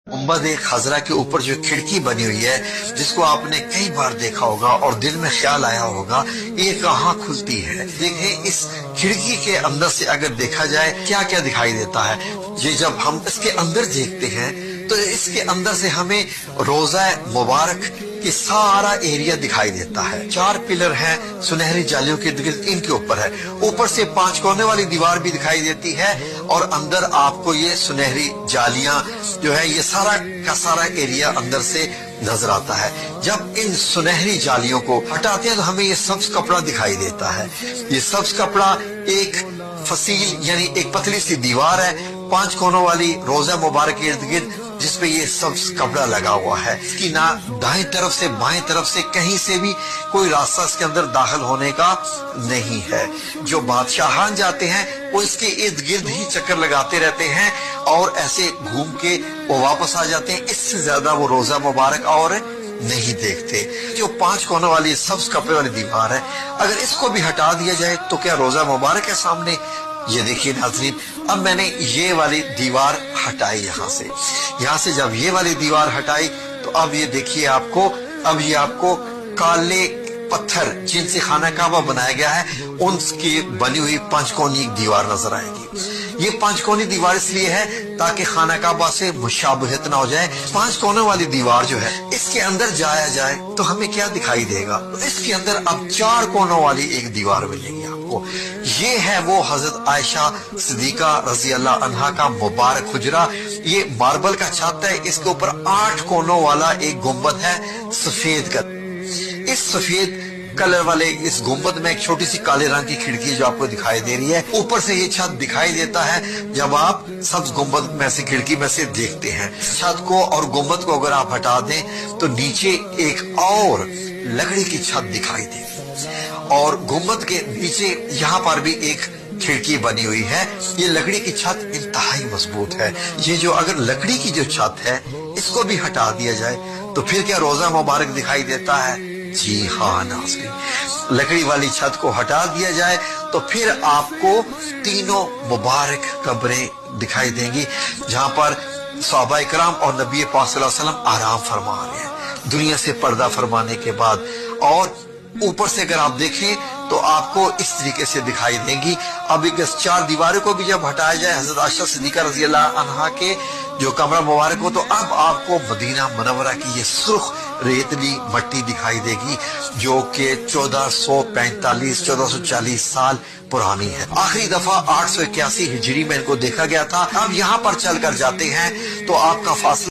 गुंबद खजरा के ऊपर जो खिड़की बनी हुई है, जिसको आपने कई बार देखा होगा और दिल में ख्याल आया होगा ये कहाँ खुलती है। देखें इस खिड़की के अंदर से अगर देखा जाए क्या क्या दिखाई देता है। ये जब हम इसके अंदर देखते हैं तो इसके अंदर से हमें रोजा मुबारक कि सारा एरिया दिखाई देता है। 4 पिलर हैं सुनहरी जालियों के गिर्द, इनके ऊपर है। ऊपर से 5 कोने वाली दीवार भी दिखाई देती है और अंदर आपको ये सुनहरी जालियां जो है ये सारा का सारा एरिया अंदर से नजर आता है। जब इन सुनहरी जालियों को हटाते हैं तो हमें ये सब्ज कपड़ा दिखाई देता है। ये सब्ज कपड़ा एक फसील यानी एक पतली सी दीवार है 5 कोनों वाली रोजा मुबारक के इर्द गिर्द, जिसपे ये सब्ज कपड़ा लगा हुआ है। इसकी ना दाएं तरफ से बाएं तरफ से कहीं से भी कोई रास्ता इसके अंदर दाखिल होने का नहीं है। जो बादशाहान जाते हैं वो इसके इर्द गिर्द ही चक्कर लगाते रहते हैं और ऐसे घूम के वो वापस आ जाते हैं। इससे ज्यादा वो रोजा मुबारक और नहीं देखते। जो 5 कोनों वाली सब्ज कपड़े वाली दीवार है, अगर इसको भी हटा दिया जाए तो क्या रोजा मुबारक है सामने। ये देखिए नाज़रीन, अब मैंने ये वाली दीवार हटाई यहाँ से जब ये वाली दीवार हटाई तो अब ये देखिए अब ये आपको काले पत्थर जिनसे खाना काबा बनाया गया है उनकी बनी हुई 5 कोनी दीवार नजर आएगी। ये 5 कोनी दीवार इसलिए है ताकि खाना काबा से मुशाबहत ना हो जाए। 5 कोनों वाली दीवार जो है इसके अंदर जाया जाए तो हमें क्या दिखाई देगा। तो इसके अंदर अब 4 कोनों वाली एक दीवार मिलेगी आपको। ये है वो हजरत आयशा सिद्दीका रजी अल्लाह अन्हा का मुबारक हुजरा। ये मार्बल का छत है, इसके ऊपर 8 कोनों वाला एक गुंबद है सफेद का। इस सफेद कलर वाले इस गुंबद में एक छोटी सी काले रंग की खिड़की जो आपको दिखाई दे रही है। ऊपर से ये छत दिखाई देता है जब आप सब्ज गुंबद में से खिड़की में से देखते हैं। छत को और गुंबद को अगर आप हटा दें तो नीचे एक और लकड़ी की छत दिखाई देगी और गुंबद के नीचे यहाँ पर भी एक खिड़की बनी हुई है। ये लकड़ी की छत इंतहाई मजबूत है। ये जो अगर लकड़ी की जो छत है इसको भी हटा दिया जाए तो फिर क्या रोजा मुबारक दिखाई देता है। जी हाँ नाज़रीन, लकड़ी वाली छत को हटा दिया जाए तो फिर आपको तीनों मुबारक कब्रें दिखाई देंगी जहां पर सहाबा इकराम और नबी पाक सल्लल्लाहु अलैहि वसल्लम आराम फरमा रहे हैं दुनिया से पर्दा फरमाने के बाद। और ऊपर से अगर आप देखें तो आपको इस तरीके से दिखाई देंगी। अब इस 4 दीवारों को भी जब हटाया जाए हजरत आयशा सिद्दीका रजी अल्लाह अन्हा के जो कमरा मुबारक हो तो अब आपको मदीना मुनव्वरा की ये सुर्ख रेतली मट्टी दिखाई देगी जो कि 1440 साल पुरानी है। आखिरी दफा 881 हिजरी में इनको देखा गया था। अब यहाँ पर चल कर जाते हैं तो आपका फासला